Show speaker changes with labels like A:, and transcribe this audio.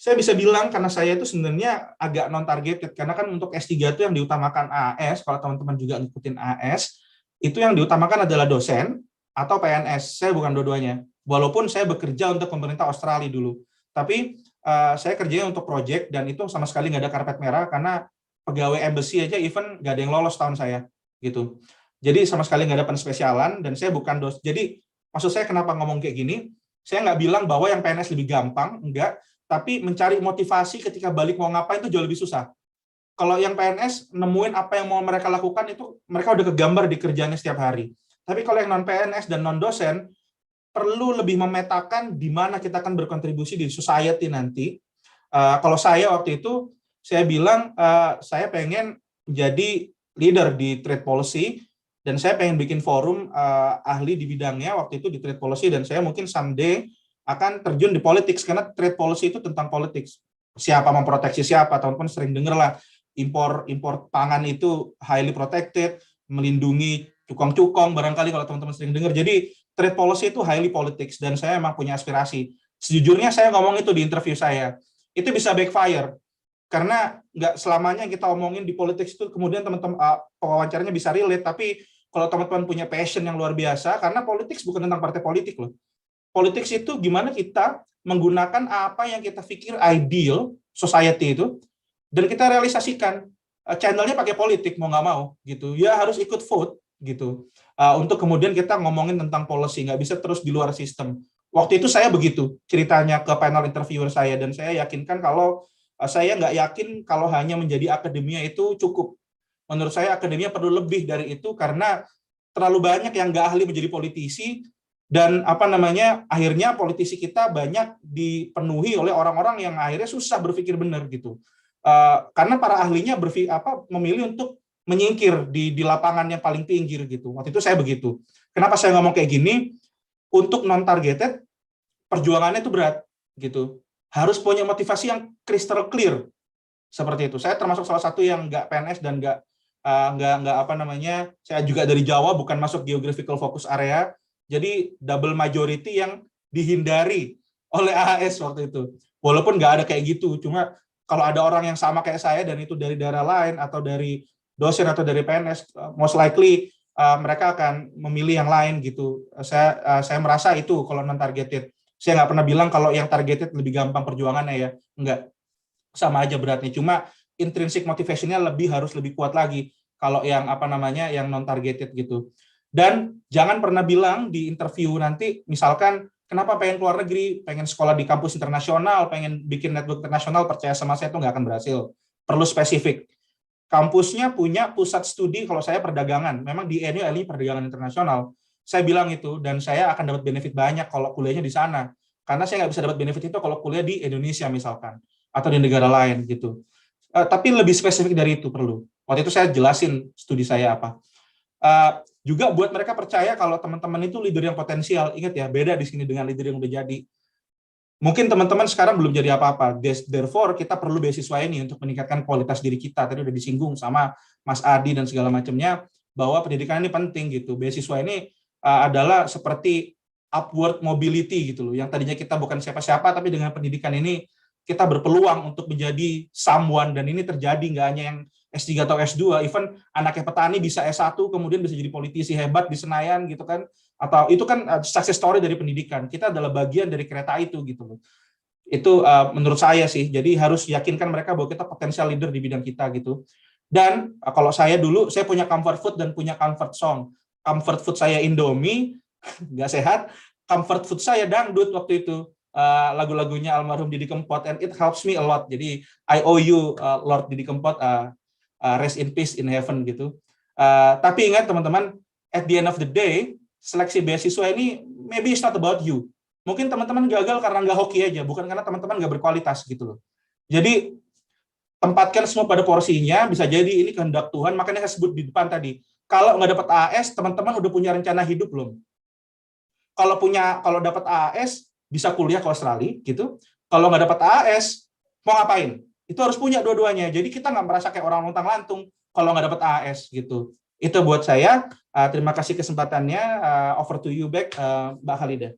A: Saya bisa bilang karena saya itu sebenarnya agak non-targeted, karena kan untuk S3 itu yang diutamakan AS, kalau teman-teman juga ngikutin AS, itu yang diutamakan adalah dosen atau PNS. Saya bukan dua-duanya. Walaupun saya bekerja untuk pemerintah Australia dulu. Tapi saya kerjanya untuk project, dan itu sama sekali nggak ada karpet merah, karena pegawai embassy aja even nggak ada yang lolos tahun saya. Gitu. Jadi sama sekali nggak ada penspesialan, dan saya bukan Jadi maksud saya kenapa ngomong kayak gini, saya nggak bilang bahwa yang PNS lebih gampang, enggak, tapi mencari motivasi ketika balik mau ngapain itu jauh lebih susah. Kalau yang PNS nemuin apa yang mau mereka lakukan itu mereka udah kegambar di kerjanya setiap hari. Tapi kalau yang non PNS dan non dosen perlu lebih memetakan di mana kita akan berkontribusi di society nanti. Kalau saya waktu itu saya bilang saya pengen jadi leader di trade policy, dan saya pengen bikin forum ahli di bidangnya waktu itu di trade policy, dan saya mungkin someday akan terjun di politik, karena trade policy itu tentang politik. Siapa memproteksi siapa, teman-teman sering dengar lah, impor pangan itu highly protected, melindungi cukong-cukong, barangkali kalau teman-teman sering dengar. Jadi trade policy itu highly politics, dan saya emang punya aspirasi. Sejujurnya saya ngomong itu di interview saya. Itu bisa backfire, karena nggak selamanya kita omongin di politik itu kemudian teman-teman pewawancaranya bisa relate, tapi kalau teman-teman punya passion yang luar biasa, karena politik bukan tentang partai politik loh. Politik itu gimana kita menggunakan apa yang kita pikir ideal society itu, dan kita realisasikan. Channelnya pakai politik mau nggak mau gitu, ya harus ikut vote gitu, untuk kemudian kita ngomongin tentang policy, nggak bisa terus di luar sistem. Waktu itu saya begitu ceritanya ke panel interviewer saya, dan saya yakinkan kalau saya nggak yakin kalau hanya menjadi akademia itu cukup. Menurut saya akademia perlu lebih dari itu, karena terlalu banyak yang nggak ahli menjadi politisi, dan akhirnya politisi kita banyak dipenuhi oleh orang-orang yang akhirnya susah berpikir benar gitu. Karena para ahlinya memilih untuk menyingkir di lapangan yang paling pinggir gitu. Waktu itu saya begitu. Kenapa saya ngomong kayak gini? Untuk non targeted perjuangannya itu berat gitu. Harus punya motivasi yang crystal clear seperti itu. Saya termasuk salah satu yang nggak PNS dan nggak saya juga dari Jawa, bukan masuk geographical focus area. Jadi double majority yang dihindari oleh AAS waktu itu. Walaupun nggak ada kayak gitu, cuma kalau ada orang yang sama kayak saya dan itu dari daerah lain atau dari dosen atau dari PNS, most likely mereka akan memilih yang lain gitu. Saya merasa itu kalau non targeted. Saya nggak pernah bilang kalau yang targeted lebih gampang perjuangannya ya, nggak, sama aja beratnya. Cuma intrinsic motivation-nya harus lebih kuat lagi kalau yang yang non targeted gitu. Dan jangan pernah bilang di interview nanti, misalkan kenapa pengen keluar negeri, pengen sekolah di kampus internasional, pengen bikin network internasional, percaya sama saya itu nggak akan berhasil. Perlu spesifik. Kampusnya punya pusat studi, kalau saya perdagangan, memang di ENU ini perdagangan internasional. Saya bilang itu, dan saya akan dapat benefit banyak kalau kuliahnya di sana. Karena saya nggak bisa dapat benefit itu kalau kuliah di Indonesia misalkan, atau di negara lain gitu. Tapi lebih spesifik dari itu perlu. Waktu itu saya jelasin studi saya apa. Juga buat mereka percaya kalau teman-teman itu leader yang potensial. Ingat ya, beda di sini dengan leader yang udah jadi. Mungkin teman-teman sekarang belum jadi apa-apa. Therefore, kita perlu beasiswa ini untuk meningkatkan kualitas diri kita. Tadi udah disinggung sama Mas Adi dan segala macamnya, bahwa pendidikan ini penting gitu. Beasiswa ini adalah seperti upward mobility gitu loh. Yang tadinya kita bukan siapa-siapa, tapi dengan pendidikan ini kita berpeluang untuk menjadi someone, dan ini terjadi nggak hanya yang S3 atau S2, even anaknya petani bisa S1 kemudian bisa jadi politisi hebat di Senayan gitu kan, atau itu kan success story dari pendidikan. Kita adalah bagian dari kereta itu gitu loh. Itu menurut saya sih. Jadi harus yakinkan mereka bahwa kita potensial leader di bidang kita gitu. Dan kalau saya dulu, saya punya comfort food dan punya comfort song. Comfort food saya Indomie, nggak sehat. Comfort food saya dangdut waktu itu. Lagu-lagunya almarhum Didi Kempot, and it helps me a lot. Jadi I owe you Lord Didi Kempot, rest in peace in heaven gitu. Tapi ingat teman-teman, at the end of the day, seleksi beasiswa ini maybe it's not about you. Mungkin teman-teman gagal karena nggak hoki aja, bukan karena teman-teman nggak berkualitas gitu loh. Jadi tempatkan semua pada porsinya, bisa jadi ini kehendak Tuhan. Makanya saya sebut di depan tadi, kalau nggak dapat AS, teman-teman udah punya rencana hidup belum? Kalau dapat AS, bisa kuliah ke Australia gitu. Kalau nggak dapat AS, mau ngapain? Itu harus punya dua-duanya. Jadi kita nggak merasa kayak orang lontang-lantung kalau nggak dapat AS gitu. Itu buat saya. Terima kasih kesempatannya. Over to you back, Mbak Khalida.